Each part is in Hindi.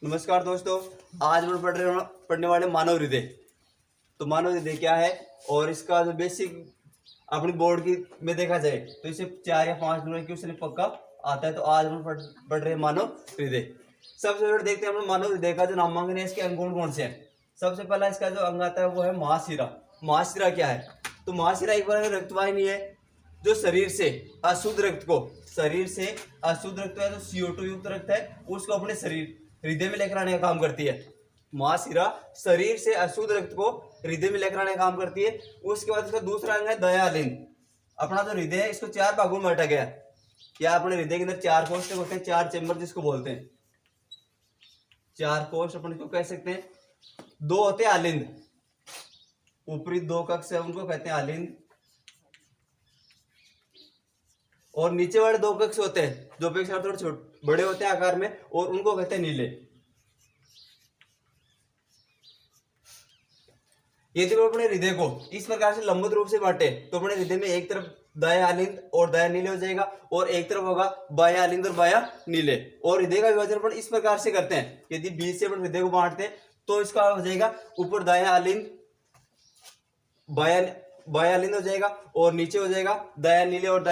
नमस्कार दोस्तों, आज हम पढ़ने वाले मानव हृदय। तो मानव हृदय क्या है और इसका जो बेसिक अपनी बोर्ड की में देखा जाए तो इसे 4 या 5 नंबर क्वेश्चन पक्का आता है। तो आज हम पढ़ रहे हैं मानव हृदय। सबसे पहले देखते हैं हम मानव हृदय का जो नामांकन है, इसके अंग कौन कौन से हैं। सबसे पहला इसका जो अंग आता है वो है महाशिरा। महाशिरा क्या है? तो महाशिरा एक बार रक्तवाहिनी है जो शरीर से अशुद्ध रक्त को जो CO2 युक्त रक्त है उसको अपने शरीर हृदय में लेकर आने का काम करती है। महाशिरा शरीर से अशुद्ध रक्त को हृदय में लेकर आने का काम करती है। उसके बाद इसका दूसरा अंग है दयालिंग। अपना जो हृदय है इसको 4 भागों में बांटा गया है। क्या अपने हृदय के अंदर 4 कोष्ठक होते हैं, 4 चेंबर जिसको बोलते हैं। 4 कोष्ठ अपन क्यों कह सकते हैं। 2 होते हैं आलिंद, ऊपरी 2 कक्ष है उनको कहते हैं आलिंद, और नीचे वाले 2 कक्ष होते हैं जो अपेक्षा थोड़े छोटे बड़े होते हैं आकार में और उनको कहते हैं नीले। यदि हम अपने हृदय को इस प्रकार से लंबवत रूप से बांटे तो अपने हृदय में एक तरफ दाया आलिंद और दाया नीले हो जाएगा और एक तरफ होगा बाया आलिंद और बाया नीले। और हृदय का विभाजन अपन इस प्रकार से करते हैं, यदि बीच से अपन हृदय को बांटते हैं तो इसका हो जाएगा ऊपर दाया आलिंद बाया आलिंद हो जाएगा और नीचे हो जाएगा दाया नीले और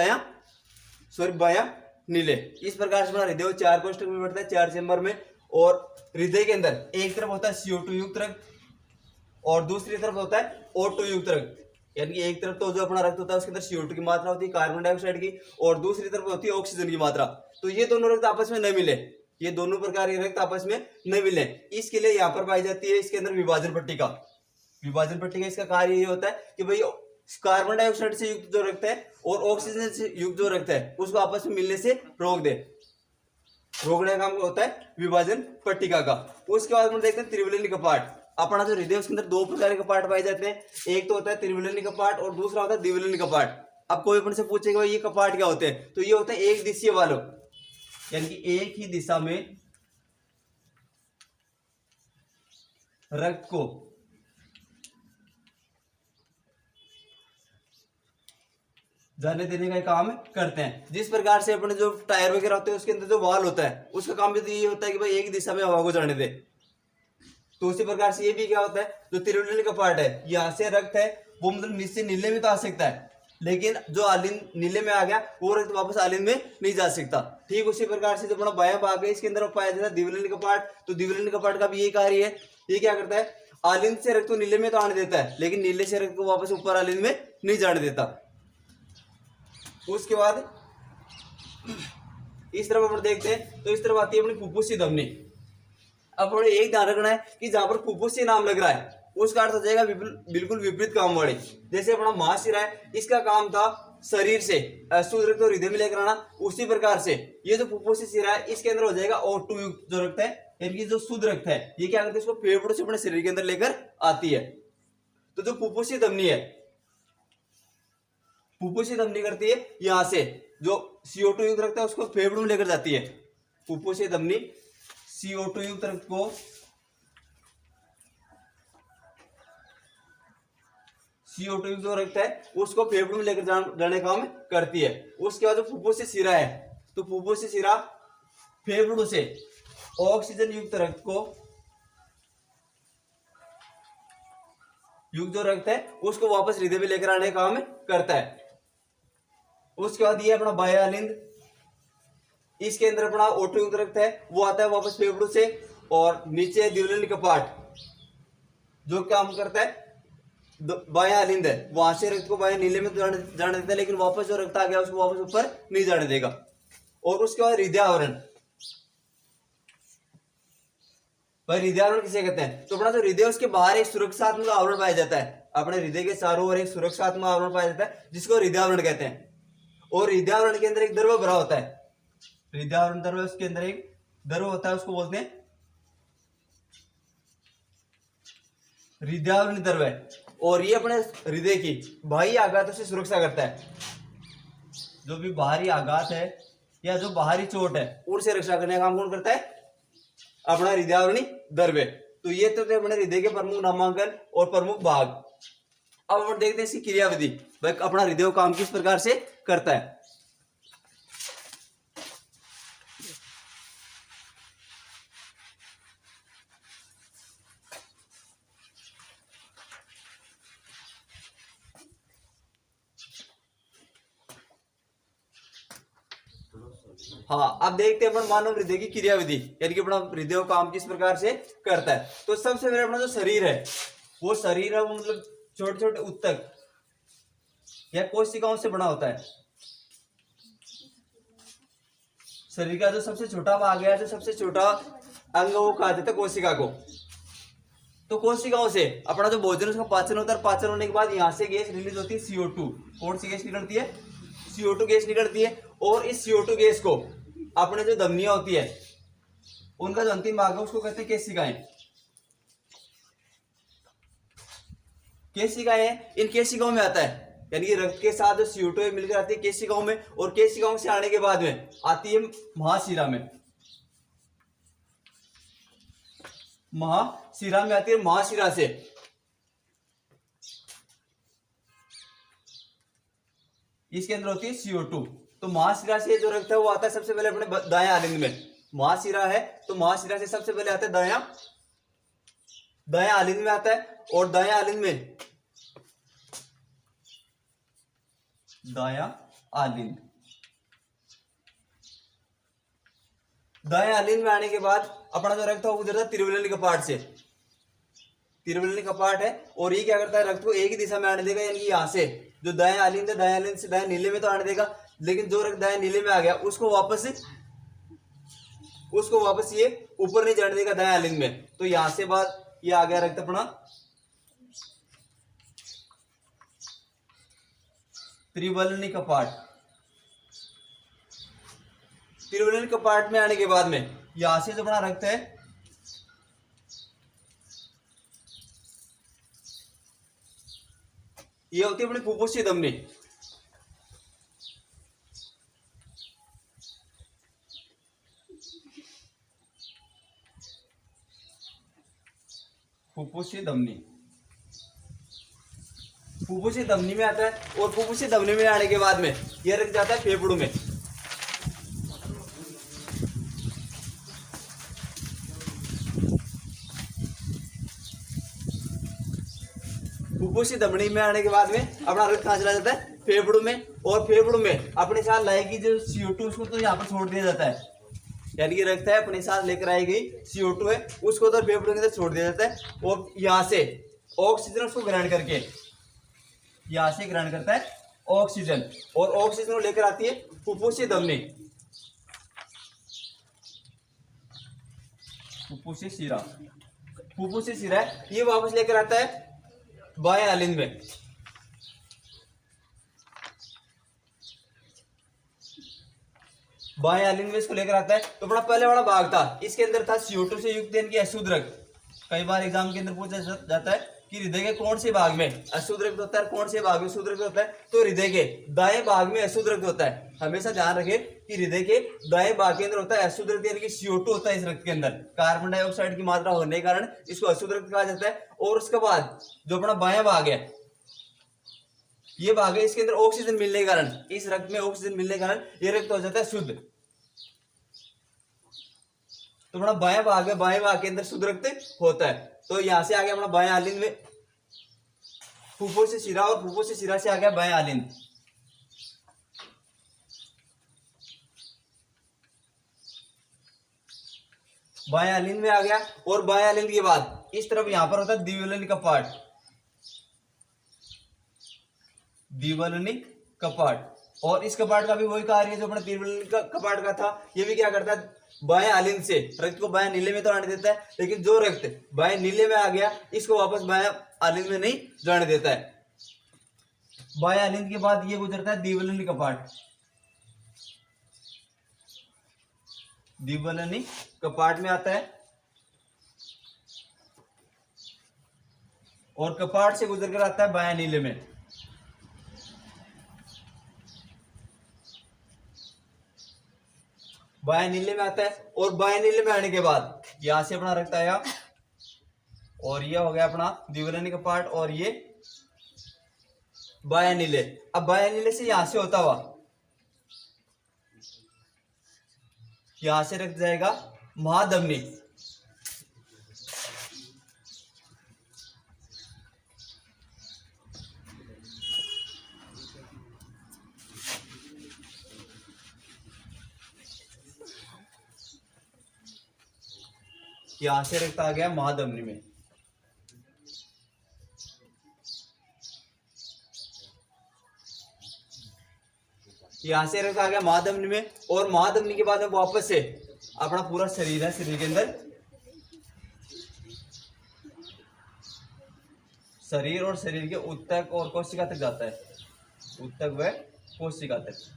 बाया नीले। इस प्रकार से हृदय 4 कोष्ठक में बैठता है, 4 चेंबर में। और हृदय के अंदर एक तरफ होता है CO2 युक्त रक्त और दूसरी तरफ होता है O2 युक्त रक्त। यानी कि एक तरफ तो जो अपना रक्त होता है उसके अंदर CO2 की मात्रा होती है, कार्बन डाइऑक्साइड की, और दूसरी तरफ होती है ऑक्सीजन की मात्रा। तो ये दोनों रक्त आपस में न मिले, ये दोनों प्रकार के रक्त आपस में न मिले, इसके लिए यहाँ पर पाई जाती है इसके अंदर विभाजन पट्टिका। विभाजन पट्टिका इसका कार्य ये होता है कि भाई कार्बन डाइऑक्साइड से युक्त जो रक्त है और ऑक्सीजन से युक्त जो रक्त है उसको आपस में मिलने से रोकने का काम होता है विभाजन पट्टिका का। उसके बाद हम देखते हैं त्रिविलिनी कपाट। अपना जो हृदय उसके अंदर 2 प्रकार के कपाट पाए जाते हैं, एक तो होता है त्रिविलिनी कपाट और दूसरा होता है द्विविलिनी कपाट। अब कोई अपन से पूछेगा भाई ये कपाट क्या होते हैं, तो ये होते हैं एक दिशीय वालों, यानी कि एक ही दिशा में रक्त को जाने देने का काम करते हैं। जिस प्रकार से अपने जो टायर वगैरह होते हैं उसके अंदर जो वाल होता है उसका काम भी तो ये होता है कि भाई एक दिशा में हवा को जाने दे। तो उसी प्रकार से ये भी क्या होता है, जो त्रिविलिनी कपाट है यहाँ से रक्त है वो मतलब नीचे नीले में तो आ सकता है, लेकिन जो आलिंद नीले में आ गया वो रक्त वापस आलिंद में नहीं जा सकता। ठीक उसी प्रकार से जो अपना बायां भाग है इसके अंदर पाया जाता है द्विविलिनी कपाट। तो द्विविलिनी कपाट का भी यही कार्य है, ये क्या करता है आलिंद से रक्त को नीले में तो आने देता है लेकिन नीले से रक्त को वापस ऊपर आलिंद में नहीं जाने देता। उसके बाद इस तरफ अपन देखते हैं तो इस तरफ आती है अपनी फुफ्फुसी धमनी। अब हमें एक ध्यान रखना है कि जहां पर फुफ्फुसी नाम लग रहा है उसका अर्थ हो जाएगा बिल्कुल विपरीत काम वाले। जैसे अपना महाशिरा है इसका काम था शरीर से अशुद्ध रक्त और हृदय में लेकर आना, उसी प्रकार से ये जो फुफ्फुसी शिरा है इसके अंदर हो जाएगा O2 युक्त जो रक्त है, यानी कि जो शुद्ध रक्त है ये क्या करते हैं इसको फेफड़ों से अपने शरीर के अंदर लेकर आती है। तो जो फुफ्फुसी धमनी है फुफ्फुसी धमनी करती है यहां से जो CO2 युक्त रक्त है उसको फेफड़ों में लेकर जाती है। फुफ्फुसी धमनी CO2 युक्त रक्त को CO2 युक्त जो रक्त है उसको फेफड़ों में लेकर जाने का काम करती है। उसके बाद जो फुफ्फुसी शिरा है तो फुफ्फुसी शिरा फेफड़ों से ऑक्सीजन युक्त रक्त को युक्त जो रक्त है उसको वापस हृदय में लेकर आने का काम करता है। उसके बाद ये अपना बाया आलिंद, इसके अंदर अपना O2 युक्त रक्त है वो आता है वापस फेफड़ों से, और नीचे द्विविलिनी कपाट जो काम करता है बाया आलिंद है वहां से रक्त को बाया नीले में जाने देता है लेकिन वापस जो रक्त आ गया उसको वापस ऊपर नहीं जाने देगा। और उसके बाद हृदय आवरण। भाई हृदय आवरण किसे कहते हैं, तो अपना जो हृदय उसके बाहर एक सुरक्षात्मक आवरण पाया जाता है। अपने हृदय के चारों ओर एक सुरक्षात्मक आवरण पाया जाता है जिसको हृदय आवरण कहते हैं। और हृदय आवरण के अंदर एक द्रव भरा होता है, हृदय आवरण द्रव उसके अंदर एक द्रव होता है उसको बोलते हैं हृदय आवरण द्रव है। और ये अपने हृदय की बाह्य आघातों से सुरक्षा करता है। जो भी बाहरी आघात है या जो बाहरी चोट है उनसे रक्षा करने का काम कौन करता है, अपना हृदय आवरणी द्रव। तो ये तो थे अपने हृदय के प्रमुख नामांकन और प्रमुख भाग। अब हम देखते हैं इसकी क्रियाविधि, भाई अपना हृदय काम किस प्रकार से करता है। हाँ, अब देखते हैं अपन मानव हृदय की क्रियाविधि, यानी कि अपना हृदय काम किस प्रकार से करता है। तो सबसे पहले अपना जो शरीर है वो मतलब छोटे छोटे ऊतक या कोशिकाओं से बना होता है। शरीर का जो सबसे छोटा भाग है, जो सबसे छोटा अंग वो कहा जाता है कोशिका को। तो कोशिकाओं से अपना जो भोजन उसका पाचन होता है, पाचन होने के बाद यहाँ से गैस रिलीज होती है CO2। कौन सी गैस निकलती है? CO2 गैस निकलती है। और इस CO2 गैस को अपने जो धमनियां होती है उनका जो अंतिम भाग है उसको कहते हैं केशिकाएं। केशिकाएं, इन केशिकाओं में आता है, यानी कि रक्त के साथ जो CO2 मिलकर आती है केशिकाओं में, और केशिकाओं से आने के बाद में आती है महाशिरा में। महाशिरा में आती है, महाशिरा से इसके अंदर होती है CO2। तो महाशिरा से जो रक्त है वो आता है सबसे पहले अपने दाएं आलिंद में। महाशिरा है तो महाशिरा से सबसे पहले आता है दाएं आलिंद में आता है। और दाएं आलिंद में दाएं आलिंद में आने के बाद अपना जो रक्त है वो गुजरता है तिरुवल्ली कपाट से। तिरुवल्ली कपाट है और ये क्या करता है, रक्त को एक ही दिशा में आने देगा, यानी कि यहाँ से जो दाएं आलिंद है, दाएं आलिंद से दाएं नीले में तो आने देगा, लेकिन जो रक्त दाएं नीले में आ गया उसको वापस ये ऊपर नहीं जाने देगा दाएं आलिंद में। तो यहां से बाद ये आ गया रक्त अपना त्रिवलनी कपाट। त्रिवलनी कपाट में आने के बाद में यहां से जो अपना रक्त है ये होती है अपनी फुफ्फुसी धमनी। फुफ्फुसी धमनी में आता है। और फुफ्फुसी धमनी में आने के बाद में यह रख जाता है फेफड़ों में। फुफ्फुसी धमनी में आने के बाद में अपना रक्त कहां चला जाता है? फेफड़ों में। और फेफड़ों में अपने साथ लाएगी जो CO2 उसको तो यहाँ पर छोड़ दिया जाता है, यानी कि रक्त है अपने साथ लेकर आई गई CO2 है उसको तो फेफड़ों के अंदर छोड़ दिया जाता है। और यहाँ से ऑक्सीजन उसको ग्रहण करके यहाँ से ग्रहण करता है ऑक्सीजन, और ऑक्सीजन को लेकर आती है फुफ्फुसी धमनी, फुफ्फुसी शिरा है, ये वापस लेकर आता है बाएं आलिंद में। बाएं आलिंद में इसको लेकर आता है। तो अपना पहले वाला भाग था, इसके अंदर था CO2 से युक्त यानी कि अशुद्ध रक्त। कई बार एग्जाम के अंदर पूछा जाता है कि हृदय के कौन से भाग में अशुद्ध रक्त होता है, कौन से भाग में शुद्ध रक्त होता है। तो हृदय के दाएं भाग में अशुद्ध रक्त होता है। हमेशा ध्यान रखें कि हृदय के दाएं भाग के अंदर होता है अशुद्ध रक्त, यानी कि CO2 होता है इस रक्त के अंदर। कार्बन डाइऑक्साइड की मात्रा होने के कारण इसको अशुद्ध रक्त कहा जाता है। और उसके बाद जो अपना बायां भाग है, ये भाग है, इसके अंदर ऑक्सीजन मिलने के कारण, इस रक्त में ऑक्सीजन मिलने के कारण ये रक्त हो जाता है शुद्ध। तो अपना बायां भाग है, बाएं भाग के अंदर शुद्ध रक्त होता है। तो यहां से आ गया अपना बाएं आलिंद में फुफ्फुसी शिरा, और फुफ्फुसी शिरा से आ गया बाएं आलिंद। बाएं आलिंद में आ गया। और बाएं आलिंद के बाद इस तरफ यहां पर होता है द्विवलनी कपाट। द्विवलनी कपाट, और इस कपाट का भी वही कार्य है जो अपने त्रिवलनी कपाट का था। ये भी क्या करता है, बाएं आलिंद से रक्त को बाएं नीले में तो आने देता है, लेकिन जो रक्त बाएं नीले में आ गया इसको वापस बाएं आलिंद में नहीं जाने देता है। बाएं आलिंद के बाद ये गुजरता है द्विवलनी कपाट। द्विवलनी कपाट में आता है और कपाट से गुजर कर आता है बाएं नीले में। बाएं नीले में आता है। और बाएं नीले में आने के बाद यहां से अपना रक्त आया और ये हो गया अपना द्विवलनी कपाट, और ये बाएं नीले। अब बाएं नीले से यहां से होता हुआ यहां से रक्त जाएगा महाधमनी। यहां से रक्त आ गया महाधमनी में, यहां से रक्त आ गया महाधमनी में, और महाधमनी के बाद में वापस से अपना पूरा शरीर है, शरीर के अंदर शरीर और शरीर के उत्तक और कोशिका तक जाता है, उत्तक व कोशिका तक।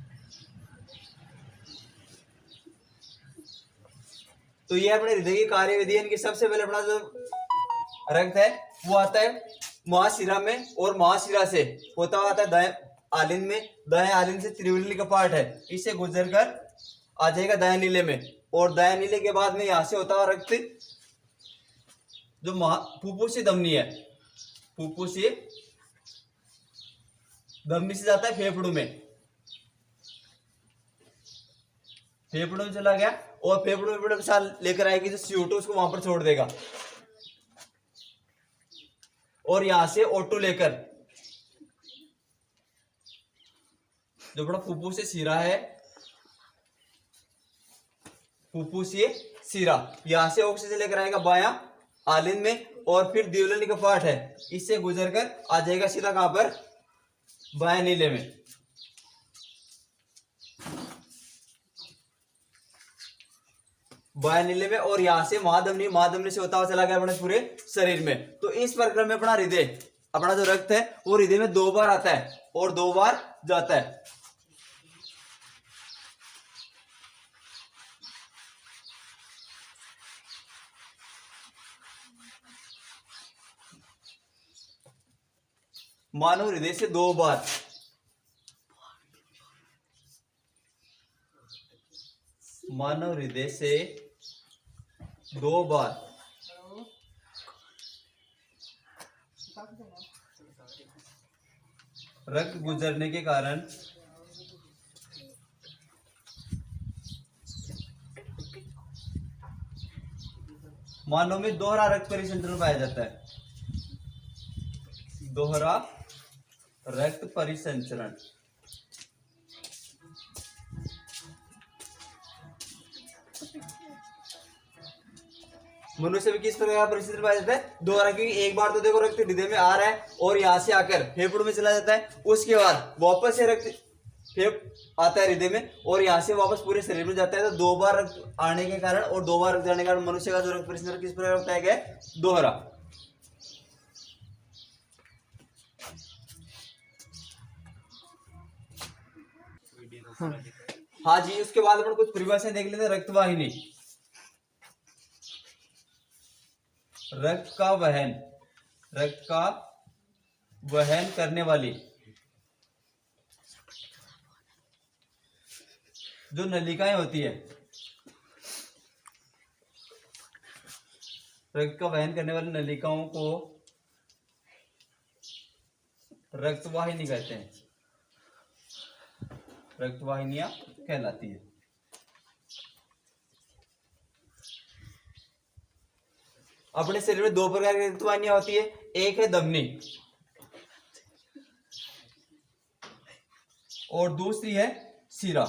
तो ये अपने हृदय की कार्यविधि है। इनकी सबसे पहले अपना जो रक्त है वो आता है महाशिरा में, और महाशिरा से होता हुआ आता है दाएं आलिंद में, दाएं आलिंद से त्रिवेणी कपाट है, इससे गुजर कर आ जाएगा दाएं नीले में, और दाएं नीले के बाद में यहां से होता हुआ रक्त जो फुफ्फुसी धमनी है, फुफ्फुसी धमनी से जाता है फेफड़ों में, फेफड़ों में चला गया, और फेफड़ों में साथ लेकर आएगी जो CO2 उसको वहां पर छोड़ देगा, और यहां से O2 लेकर जो बड़ा फुफ्फुस से सीरा है, फुफ्फुसीय सीरा, यहां से ऑक्सीजन लेकर आएगा बायां आलिंद में, और फिर द्विवेणी कपाट है, इससे गुजर कर आ जाएगा सीधा कहां पर, बायां नीले में। बायां नीले में, और यहां से महाधमनी, महाधमनी से होता हुआ चला गया अपने पूरे शरीर में। तो इस प्रक्रम में अपना हृदय, अपना जो रक्त है वो हृदय में 2 बार आता है और 2 बार जाता है। मानव हृदय से 2 बार, मानव हृदय से 2 बार रक्त गुजरने के कारण मानव में दोहरा रक्त परिसंचरण पाया जाता है, दोहरा रक्त परिसंचरण। मनुष्य में किस प्रकार का परिसंचरण पाया जाता है, दोहरा, क्योंकि एक बार तो देखो रक्त हृदय में आ रहा है और यहां से आकर फेफड़ों में चला जाता है, उसके बाद वापस से रक्त आता है हृदय में और यहां से वापस पूरे शरीर में जाता है। तो 2 बार रक्त आने के कारण और 2 बार रक्त जाने के कारण मनुष्य का जो रक्त परिसंचरण किस प्रकार बताया गया है, दोहरा। हाँ जी, उसके बाद अपन कुछ परिभाषाएं देख लेते हैं। रक्तवाहिनी, रक्त का वहन, रक्त का वहन करने वाली जो नलिकाएं होती है, रक्त का वहन करने वाली नलिकाओं को रक्तवाहिनी कहते हैं, रक्तवाहिनियां कहलाती है। अपने शरीर में 2 प्रकार की रक्तवाहिनियां होती है, एक है धमनी और दूसरी है शिरा।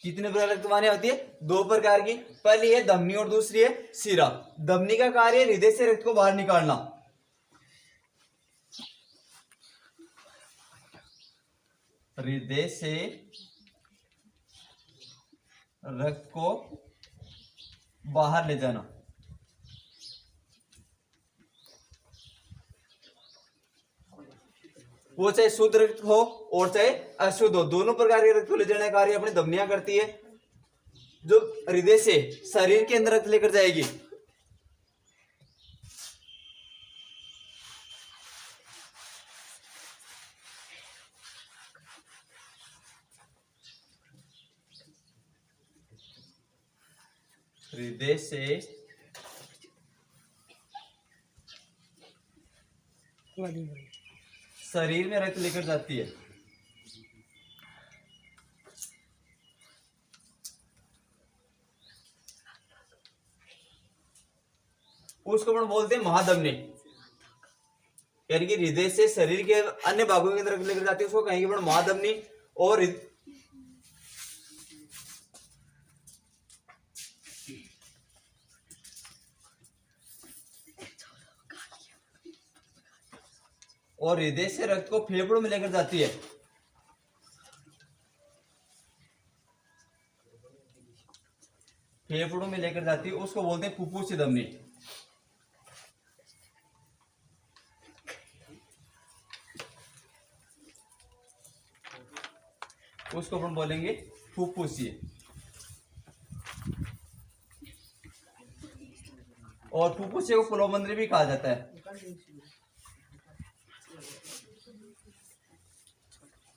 कितने प्रकार रक्तवाहिनियां होती है, 2 प्रकार की। पहली है धमनी और दूसरी है शिरा। धमनी का कार्य हृदय से रक्त को बाहर निकालना, हृदय से रक्त को बाहर ले जाना। वो चाहे शुद्ध रक्त हो और चाहे अशुद्ध हो, दोनों प्रकार के रक्त को ले जाने का कार्य अपनी धमनियां करती है, जो हृदय से शरीर के अंदर रक्त लेकर जाएगी। हृदय से शरीर में रक्त लेकर जाती है। उसको अपन बोलते हैं महाधमनी, यानी कि हृदय से शरीर के अन्य भागों के अंदर रक्त लेकर जाती है, उसको कहेंगे अपन महाधमनी। और और हृदय से रक्त को फेफड़ों में लेकर जाती है। फेफड़ों में लेकर जाती है, उसको बोलते हैं फुफ्फुसी धमनी। उसको अपन बोलेंगे फुफ्फुसीय। और फुफ्फुसीय को प्लोमंद्री भी कहा जाता है।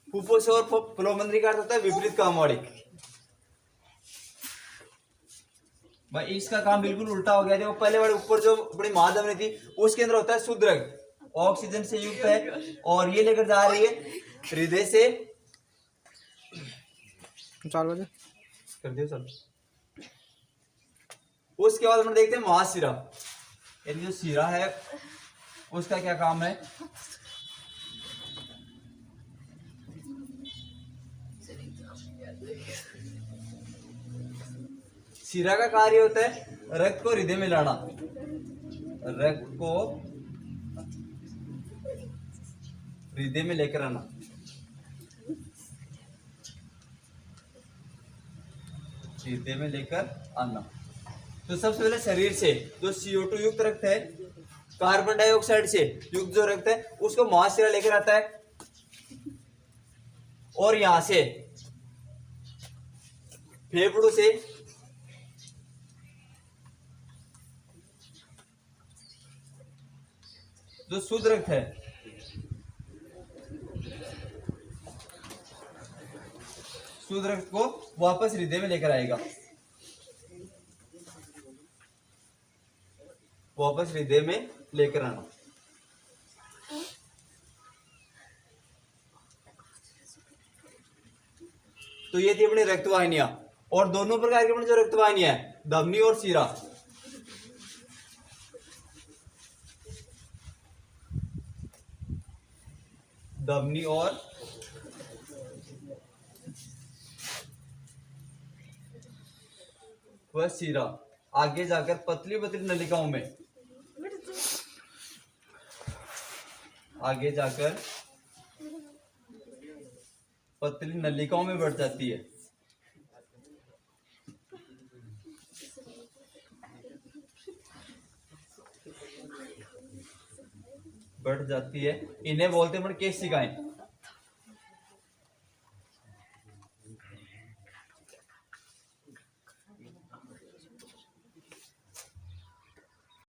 फुफ्फुसीय और प्लोमंद्री का अर्थ होता है विपरीत काम वाली। भाई इसका काम बिल्कुल उल्टा हो गया। देखो पहले वाले ऊपर जो अपनी महाधमनी थी उसके अंदर होता है शुद्ध रक्त, ऑक्सीजन से युक्त है, और ये लेकर जा रही है हृदय से। कर दियो सर। उसके बाद हम देखते हैं महाशिरा। यानी जो शिरा है उसका क्या काम है? शिरा का कार्य होता है रक्त को हृदय में लाना, रक्त को हृदय में लेकर आना। हृदय में लेकर आना। तो सबसे पहले शरीर से जो CO2 युक्त रक्त है, कार्बन डाइऑक्साइड से युक्त जो रक्त है, उसको महाशिरा लेकर आता है। और यहां से फेफड़ों से जो शुद्ध रक्त है, शुद्ध रक्त को वापस हृदय में लेकर आएगा। वापस हृदय में लेकर आना। तो ये थी अपनी रक्तवाहिनियां। और दोनों प्रकार की अपनी जो रक्तवाहिनियां है, धमनी और शिरा। धमनी और वह शिरा आगे जाकर पतली पतली नलिकाओं में, आगे जाकर पतली नलिकाओं में बढ़ जाती है। बढ़ जाती है। इन्हें बोलते हैं केशिकाएं।